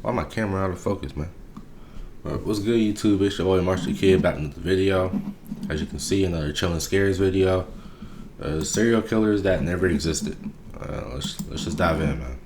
Why my camera out of focus, man? What's good, YouTube? It's your boy MarshTheKid back into the video. As you can see, another Chillin' Scares video. Serial killers that never existed. Let's just dive in, man.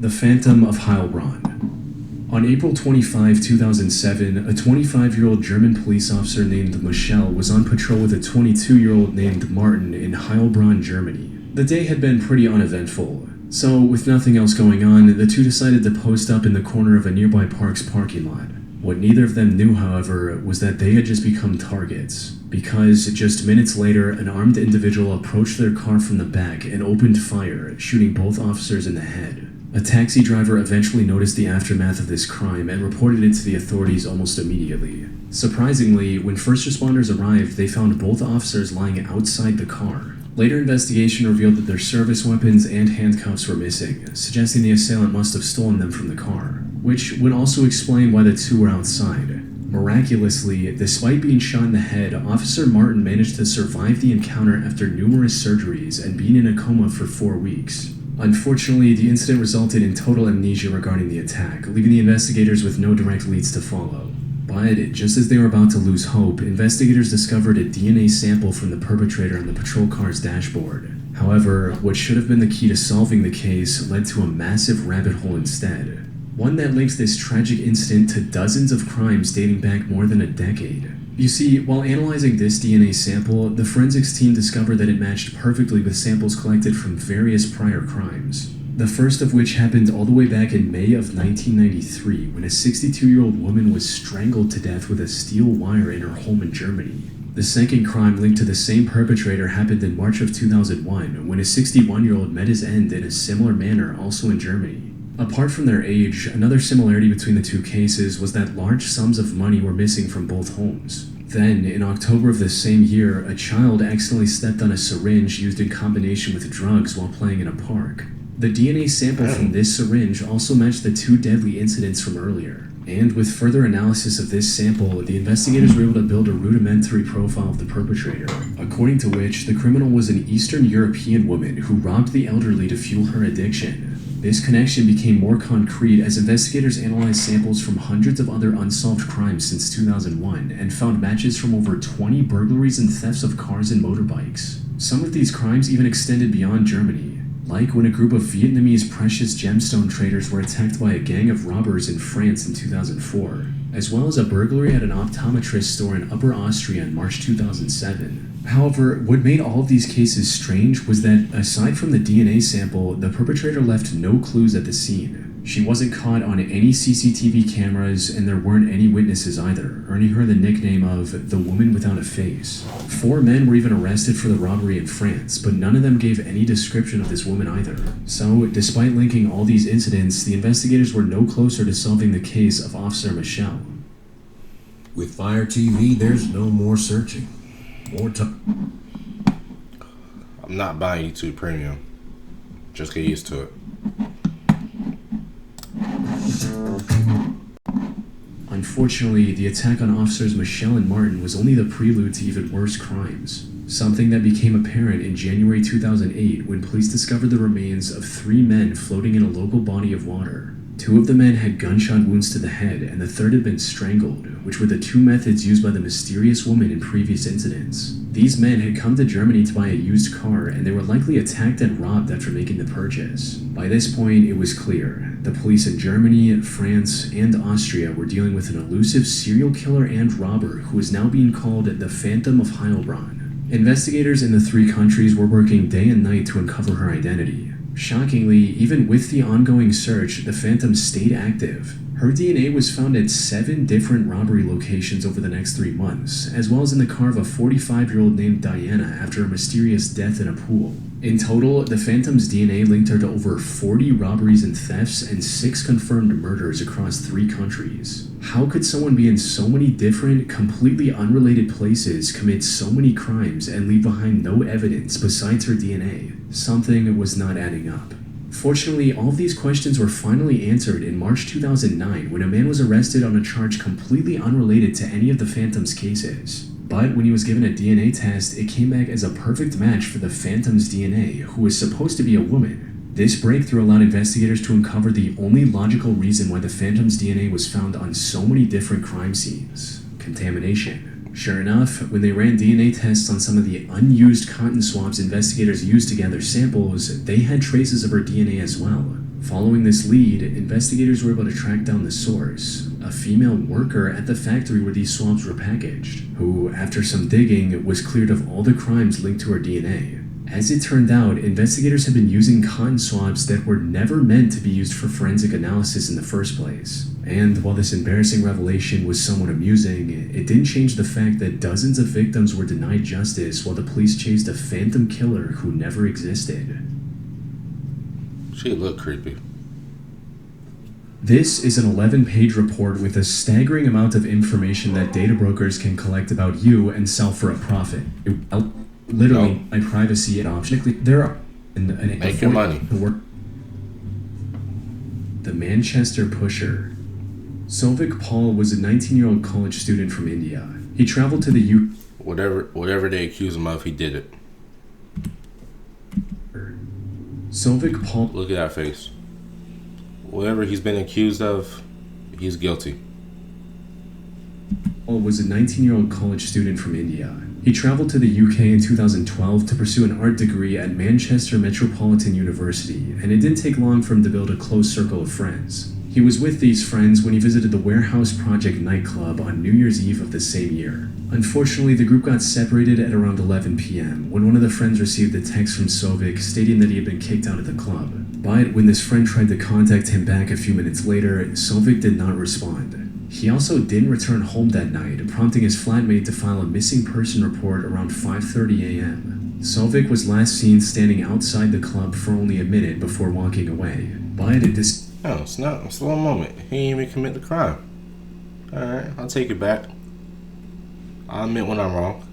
The Phantom of Heilbronn. On April 25, 2007, a 25-year-old German police officer named Michelle was on patrol with a 22-year-old named Martin in Heilbronn, Germany. The day had been pretty uneventful, so with nothing else going on, the two decided to post up in the corner of a nearby park's parking lot. What neither of them knew, however, was that they had just become targets, because just minutes later, an armed individual approached their car from the back and opened fire, shooting both officers in the head. A taxi driver eventually noticed the aftermath of this crime and reported it to the authorities almost immediately. Surprisingly, when first responders arrived, they found both officers lying outside the car. Later investigation revealed that their service weapons and handcuffs were missing, suggesting the assailant must have stolen them from the car, which would also explain why the two were outside. Miraculously, despite being shot in the head, Officer Martin managed to survive the encounter after numerous surgeries and being in a coma for 4 weeks. Unfortunately, the incident resulted in total amnesia regarding the attack, leaving the investigators with no direct leads to follow. But just as they were about to lose hope, investigators discovered a DNA sample from the perpetrator on the patrol car's dashboard. However, what should have been the key to solving the case led to a massive rabbit hole instead. One that links this tragic incident to dozens of crimes dating back more than a decade. You see, while analyzing this DNA sample, the forensics team discovered that it matched perfectly with samples collected from various prior crimes. The first of which happened all the way back in May of 1993, when a 62-year-old woman was strangled to death with a steel wire in her home in Germany. The second crime linked to the same perpetrator happened in March of 2001, when a 61-year-old met his end in a similar manner, also in Germany. Apart from their age, another similarity between the two cases was that large sums of money were missing from both homes. Then, in October of the same year, a child accidentally stepped on a syringe used in combination with drugs while playing in a park. The DNA sample from this syringe also matched the two deadly incidents from earlier. And with further analysis of this sample, the investigators were able to build a rudimentary profile of the perpetrator, according to which the criminal was an Eastern European woman who robbed the elderly to fuel her addiction. This connection became more concrete as investigators analyzed samples from hundreds of other unsolved crimes since 2001 and found matches from over 20 burglaries and thefts of cars and motorbikes. Some of these crimes even extended beyond Germany, like when a group of Vietnamese precious gemstone traders were attacked by a gang of robbers in France in 2004, as well as a burglary at an optometrist store in Upper Austria in March 2007. However, what made all of these cases strange was that, aside from the DNA sample, the perpetrator left no clues at the scene. She wasn't caught on any CCTV cameras, and there weren't any witnesses either, earning her the nickname of the Woman Without a Face. 4 men were even arrested for the robbery in France, but none of them gave any description of this woman either. So, despite linking all these incidents, the investigators were no closer to solving the case of Officer Michelle. With Fire TV, there's no more searching. More time. I'm not buying YouTube Premium. Just get used to it. Unfortunately, the attack on officers Michelle and Martin was only the prelude to even worse crimes. Something that became apparent in January 2008 when police discovered the remains of 3 men floating in a local body of water. 2 of the men had gunshot wounds to the head, and the third had been strangled, which were the 2 methods used by the mysterious woman in previous incidents. These men had come to Germany to buy a used car, and they were likely attacked and robbed after making the purchase. By this point, it was clear. The police in Germany, France, and Austria were dealing with an elusive serial killer and robber who is now being called the Phantom of Heilbronn. Investigators in the 3 countries were working day and night to uncover her identity. Shockingly, even with the ongoing search, the Phantom stayed active. Her DNA was found at 7 different robbery locations over the next 3 months, as well as in the car of a 45-year-old named Diana after a mysterious death in a pool. In total, the Phantom's DNA linked her to over 40 robberies and thefts and 6 confirmed murders across 3 countries. How could someone be in so many different, completely unrelated places, commit so many crimes, and leave behind no evidence besides her DNA? Something was not adding up. Fortunately, all of these questions were finally answered in March 2009 when a man was arrested on a charge completely unrelated to any of the Phantom's cases. But when he was given a DNA test, it came back as a perfect match for the Phantom's DNA, who was supposed to be a woman. This breakthrough allowed investigators to uncover the only logical reason why the Phantom's DNA was found on so many different crime scenes: contamination. Sure enough, when they ran DNA tests on some of the unused cotton swabs investigators used to gather samples, they had traces of her DNA as well. Following this lead, investigators were able to track down the source, a female worker at the factory where these swabs were packaged, who, after some digging, was cleared of all the crimes linked to her DNA. As it turned out, investigators had been using cotton swabs that were never meant to be used for forensic analysis in the first place. And while this embarrassing revelation was somewhat amusing, it didn't change the fact that dozens of victims were denied justice while the police chased a phantom killer who never existed. She looked creepy. This is an 11-page report with a staggering amount of information that data brokers can collect about you and sell for a profit. Literally, my privacy and objectively, there are make your money. The Manchester Pusher. Sovik Paul was a 19-year-old college student from India. He traveled to the Whatever they accuse him of, he did it. Sovik Paul. Look at that face. Whatever he's been accused of, he's guilty. Paul was a 19-year-old college student from India. He traveled to the UK in 2012 to pursue an art degree at Manchester Metropolitan University, and it didn't take long for him to build a close circle of friends. He was with these friends when he visited the Warehouse Project nightclub on New Year's Eve of the same year. Unfortunately, the group got separated at around 11 p.m. when one of the friends received a text from Sovik stating that he had been kicked out of the club. But when this friend tried to contact him back a few minutes later, Sovik did not respond. He also didn't return home that night, prompting his flatmate to file a missing person report around 5:30 a.m. Sovik was last seen standing outside the club for only a minute before walking away. But this... Oh, it's not a slow moment. He didn't even commit the crime. Alright, I'll take it back. I'll admit when I'm wrong.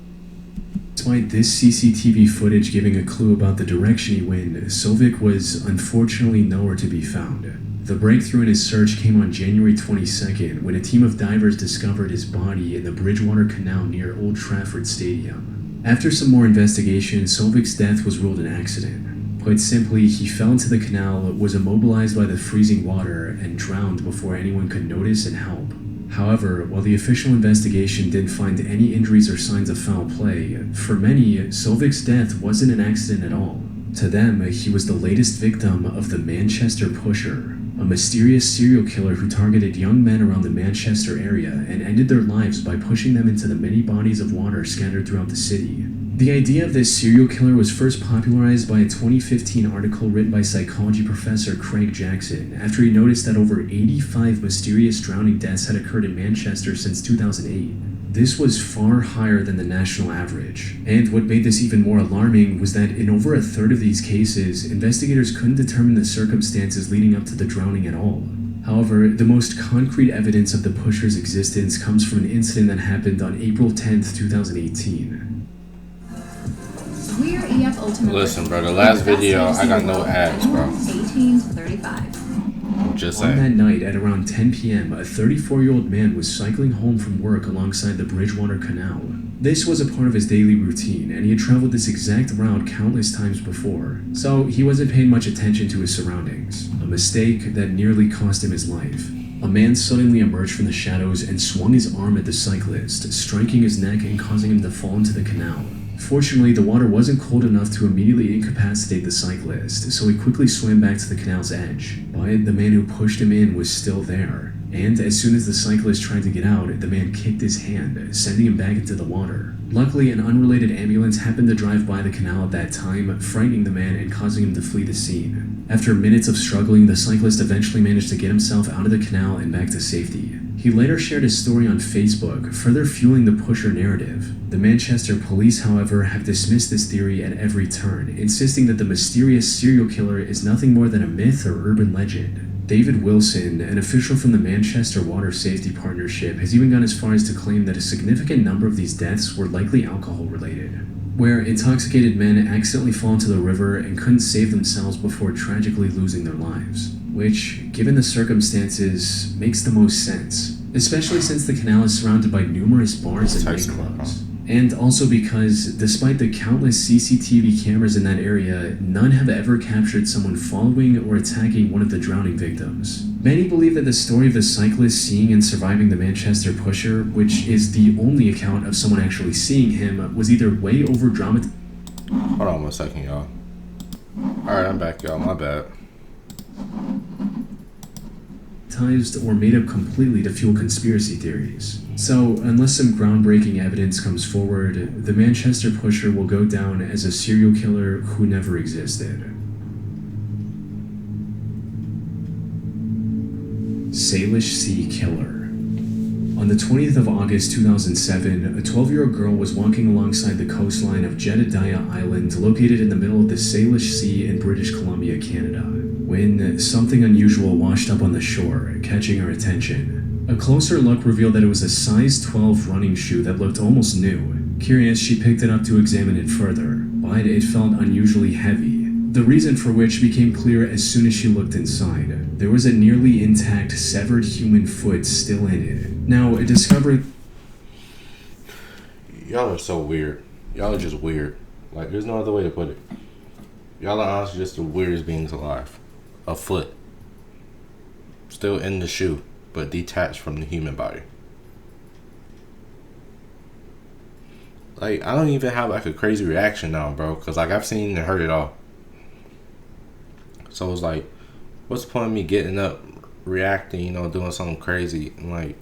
Despite this CCTV footage giving a clue about the direction he went, Sovik was unfortunately nowhere to be found. The breakthrough in his search came on January 22nd when a team of divers discovered his body in the Bridgewater Canal near Old Trafford Stadium. After some more investigation, Sovik's death was ruled an accident. Put simply, he fell into the canal, was immobilized by the freezing water, and drowned before anyone could notice and help. However, while the official investigation didn't find any injuries or signs of foul play, for many, Sovik's death wasn't an accident at all. To them, he was the latest victim of the Manchester Pusher, a mysterious serial killer who targeted young men around the Manchester area and ended their lives by pushing them into the many bodies of water scattered throughout the city. The idea of this serial killer was first popularized by a 2015 article written by psychology professor Craig Jackson after he noticed that over 85 mysterious drowning deaths had occurred in Manchester since 2008. This was far higher than the national average, and what made this even more alarming was that in over a third of these cases, investigators couldn't determine the circumstances leading up to the drowning at all. However, the most concrete evidence of the pusher's existence comes from an incident that happened on April 10th, 2018. We're EF Ultimate. Listen, bro, the last video, I got no ads, bro. 18 to 35. Just On that saying. night at around 10 p.m., a 34-year-old man was cycling home from work alongside the Bridgewater Canal. This was a part of his daily routine, and he had traveled this exact route countless times before, so he wasn't paying much attention to his surroundings, a mistake that nearly cost him his life. A man suddenly emerged from the shadows and swung his arm at the cyclist, striking his neck and causing him to fall into the canal. Fortunately, the water wasn't cold enough to immediately incapacitate the cyclist, so he quickly swam back to the canal's edge. But the man who pushed him in was still there, and as soon as the cyclist tried to get out, the man kicked his hand, sending him back into the water. Luckily, an unrelated ambulance happened to drive by the canal at that time, frightening the man and causing him to flee the scene. After minutes of struggling, the cyclist eventually managed to get himself out of the canal and back to safety. He later shared his story on Facebook, further fueling the pusher narrative. The Manchester police, however, have dismissed this theory at every turn, insisting that the mysterious serial killer is nothing more than a myth or urban legend. David Wilson, an official from the Manchester Water Safety Partnership, has even gone as far as to claim that a significant number of these deaths were likely alcohol-related, where intoxicated men accidentally fall into the river and couldn't save themselves before tragically losing their lives. Which, given the circumstances, makes the most sense, especially since the canal is surrounded by numerous bars and nightclubs. And also because, despite the countless CCTV cameras in that area, none have ever captured someone following or attacking one of the drowning victims. Many believe that the story of the cyclist seeing and surviving the Manchester Pusher, which is the only account of someone actually seeing him, was either way over dramatized. Hold on 1 second, y'all. Alright, I'm back, y'all. My bad. Or made up completely to fuel conspiracy theories. So, unless some groundbreaking evidence comes forward, the Manchester Pusher will go down as a serial killer who never existed. Salish Sea Killer. On the 20th of August 2007, a 12-year-old girl was walking alongside the coastline of Jedediah Island, located in the middle of the Salish Sea in British Columbia, Canada, when something unusual washed up on the shore, catching her attention. A closer look revealed that it was a size 12 running shoe that looked almost new. Curious, she picked it up to examine it further, but it felt unusually heavy, the reason for which became clear as soon as she looked inside. There was a nearly intact, severed human foot still in it. Now, a discovery... Y'all are so weird. Y'all are just weird. Like, there's no other way to put it. Y'all are honestly just the weirdest beings alive. A foot. Still in the shoe, but detached from the human body. Like, I don't even have like a crazy reaction now, bro. Because like, I've seen and heard it all. So it's like, what's the point of me getting up, reacting, you know, doing something crazy? And like,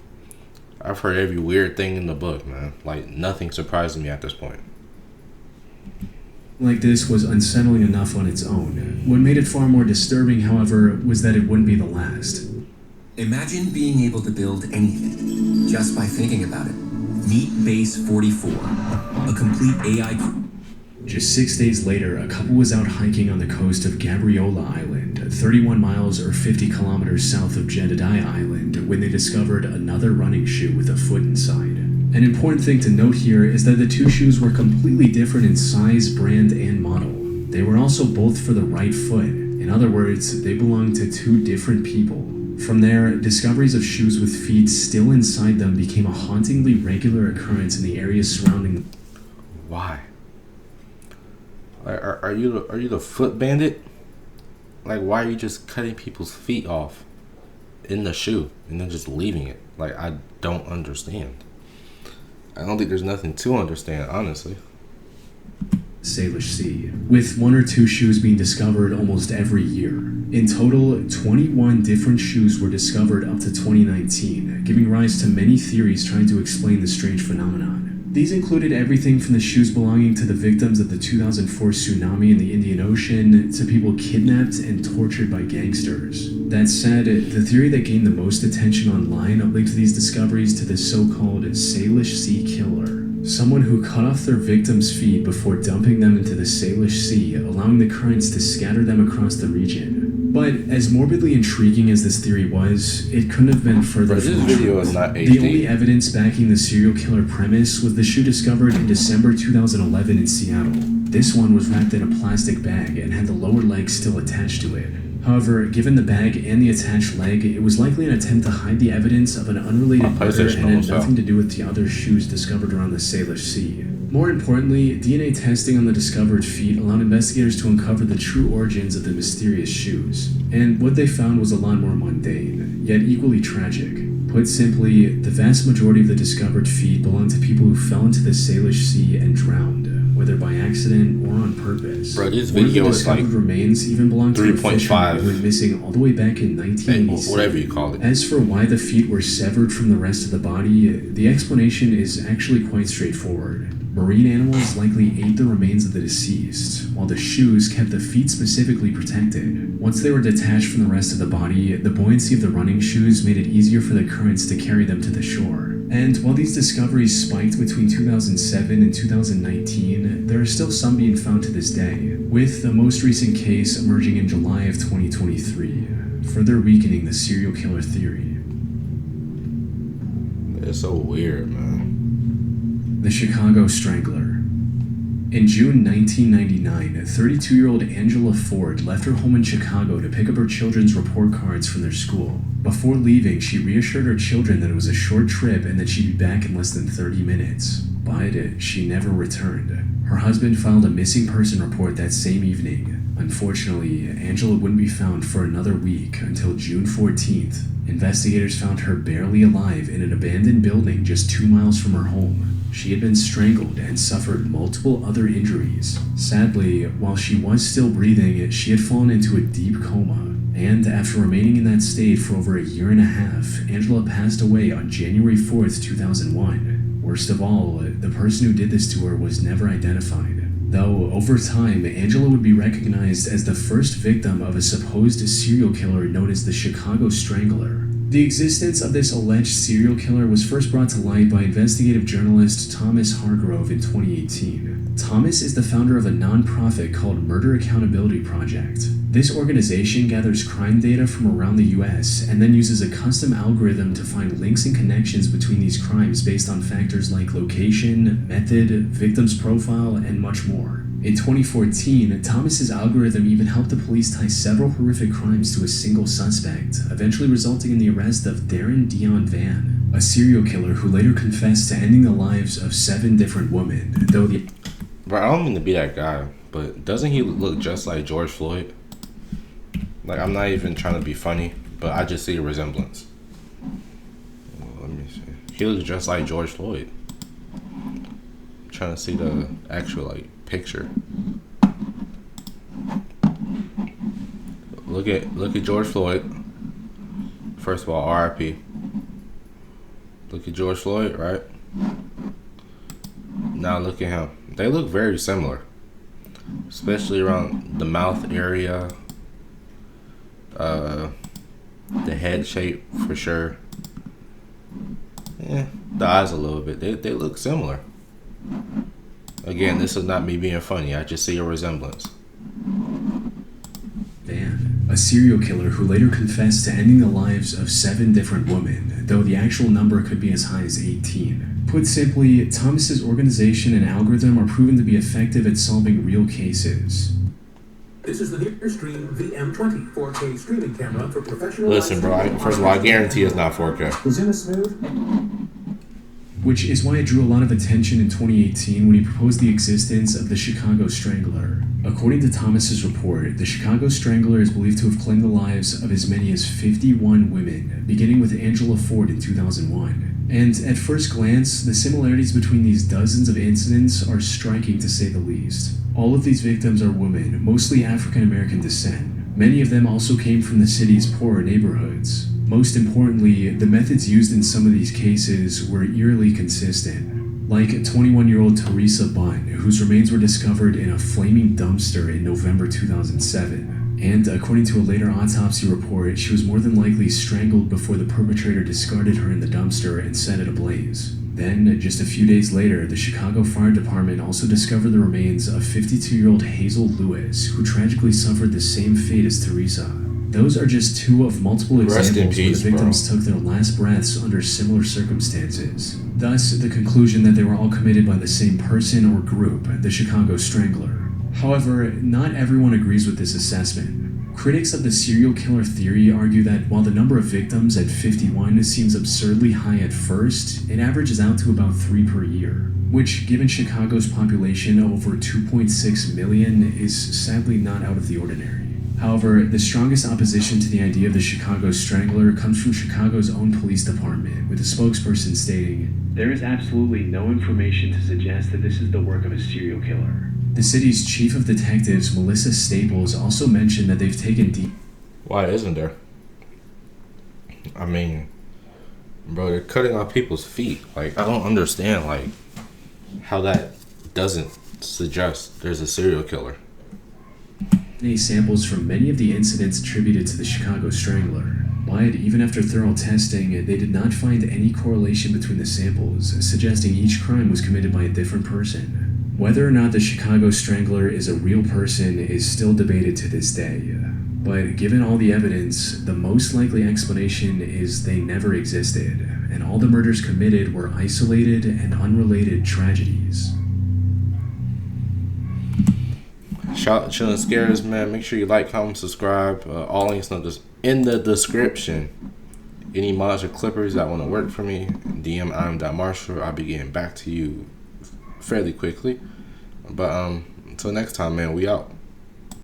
I've heard every weird thing in the book, man. Like, nothing surprises me at this point. Like this was unsettling enough on its own. What made it far more disturbing, however, was that it wouldn't be the last. Imagine being able to build anything just by thinking about it. Meet Base 44, a complete AI... Just 6 days later, a couple was out hiking on the coast of Gabriola Island, 31 miles or 50 kilometers south of Jedediah Island, when they discovered another running shoe with a foot inside. An important thing to note here is that the two shoes were completely different in size, brand, and model. They were also both for the right foot. In other words, they belonged to two different people. From there, discoveries of shoes with feet still inside them became a hauntingly regular occurrence in the areas surrounding them. Why? Are you the foot bandit? Like, why are you just cutting people's feet off in the shoe and then just leaving it? Like, I don't understand. I don't think there's nothing to understand, honestly. Salish Sea, with one or two shoes being discovered almost every year. In total, 21 different shoes were discovered up to 2019, giving rise to many theories trying to explain the strange phenomenon. These included everything from the shoes belonging to the victims of the 2004 tsunami in the Indian Ocean to people kidnapped and tortured by gangsters. That said, the theory that gained the most attention online linked these discoveries to the so-called Salish Sea Killer, someone who cut off their victims' feet before dumping them into the Salish Sea, allowing the currents to scatter them across the region. But as morbidly intriguing as this theory was, it couldn't have been further from the truth. This video is not HD. The only evidence backing the serial killer premise was the shoe discovered in December 2011 in Seattle. This one was wrapped in a plastic bag and had the lower leg still attached to it. However, given the bag and the attached leg, it was likely an attempt to hide the evidence of an unrelated murder and had nothing to do with the other shoes discovered around the Salish Sea. More importantly, DNA testing on the discovered feet allowed investigators to uncover the true origins of the mysterious shoes. And what they found was a lot more mundane, yet equally tragic. Put simply, the vast majority of the discovered feet belonged to people who fell into the Salish Sea and drowned, whether by accident or on purpose. Bro, this video is like remains even belonged to a fisherman 3.5. who went missing all the way back in 1986. Whatever you call it. As for why the feet were severed from the rest of the body, the explanation is actually quite straightforward. Marine animals likely ate the remains of the deceased, while the shoes kept the feet specifically protected. Once they were detached from the rest of the body, the buoyancy of the running shoes made it easier for the currents to carry them to the shore. And while these discoveries spiked between 2007 and 2019, there are still some being found to this day, with the most recent case emerging in July of 2023, further weakening the serial killer theory. It's so weird, man. The Chicago Strangler. In June 1999, 32-year-old Angela Ford left her home in Chicago to pick up her children's report cards from their school. Before leaving, she reassured her children that it was a short trip and that she'd be back in less than 30 minutes. but she never returned. Her husband filed a missing person report that same evening. Unfortunately, Angela wouldn't be found for another week until June 14th. Investigators found her barely alive in an abandoned building just 2 miles from her home. She had been strangled and suffered multiple other injuries. Sadly, while she was still breathing, she had fallen into a deep coma. And after remaining in that state for over a year and a half, Angela passed away on January 4th, 2001. Worst of all, the person who did this to her was never identified. Though, over time, Angela would be recognized as the first victim of a supposed serial killer known as the Chicago Strangler. The existence of this alleged serial killer was first brought to light by investigative journalist Thomas Hargrove in 2018. Thomas is the founder of a nonprofit called Murder Accountability Project. This organization gathers crime data from around the US and then uses a custom algorithm to find links and connections between these crimes based on factors like location, method, victim's profile, and much more. In 2014, Thomas's algorithm even helped the police tie several horrific crimes to a single suspect, eventually resulting in the arrest of Darren Dion Van, a serial killer who later confessed to ending the lives of 7 different women, though the... Bro, I don't mean to be that guy, but doesn't he look just like George Floyd? Like, I'm not even trying to be funny, but I just see a resemblance. Well, let me see. He looks just like George Floyd. I'm trying to see the actual, like, picture. Look at George Floyd. First of all, R.I.P. Look at George Floyd, right? Now look at him. They look very similar, especially around the mouth area. The head shape for sure. Yeah, the eyes a little bit. They look similar. Again, this is not me being funny. I just see a resemblance. Van, a serial killer who later confessed to ending the lives of 7 different women, though the actual number could be as high as 18. Put simply, Thomas's organization and algorithm are proven to be effective at solving real cases. This is the Nearstream VM20 4K streaming camera for professional. Listen, bro. First of all, I guarantee it's not 4K. Was in a smooth. Which is why it drew a lot of attention in 2018 when he proposed the existence of the Chicago Strangler. According to Thomas's report, the Chicago Strangler is believed to have claimed the lives of as many as 51 women, beginning with Angela Ford in 2001. And at first glance, the similarities between these dozens of incidents are striking to say the least. All of these victims are women, mostly African American descent. Many of them also came from the city's poorer neighborhoods. Most importantly, the methods used in some of these cases were eerily consistent. Like 21-year-old Teresa Bunn, whose remains were discovered in a flaming dumpster in November 2007. And according to a later autopsy report, she was more than likely strangled before the perpetrator discarded her in the dumpster and set it ablaze. Then, just a few days later, the Chicago Fire Department also discovered the remains of 52-year-old Hazel Lewis, who tragically suffered the same fate as Teresa. Those are just 2 of multiple examples where the victims took their last breaths under similar circumstances. Thus, the conclusion that they were all committed by the same person or group, the Chicago Strangler. However, not everyone agrees with this assessment. Critics of the serial killer theory argue that while the number of victims at 51 seems absurdly high at first, it averages out to about 3 per year, which, given Chicago's population of over 2.6 million, is sadly not out of the ordinary. However, the strongest opposition to the idea of the Chicago Strangler comes from Chicago's own police department, with a spokesperson stating, "There is absolutely no information to suggest that this is the work of a serial killer." The city's chief of detectives, Melissa Staples, also mentioned that they've taken deep... Why isn't there? I mean, bro, they're cutting off people's feet. Like, I don't understand, like, how that doesn't suggest there's a serial killer. Samples from many of the incidents attributed to the Chicago Strangler. But even after thorough testing, they did not find any correlation between the samples, suggesting each crime was committed by a different person. Whether or not the Chicago Strangler is a real person is still debated to this day. But given all the evidence, the most likely explanation is they never existed, and all the murders committed were isolated and unrelated tragedies. Shout out to Chillin' Scares, man. Make sure you like, comment, subscribe. All links in the description. Any mods or clippers that want to work for me, DM I'm.Marshall. I'll be getting back to you fairly quickly. But until next time, man, we out.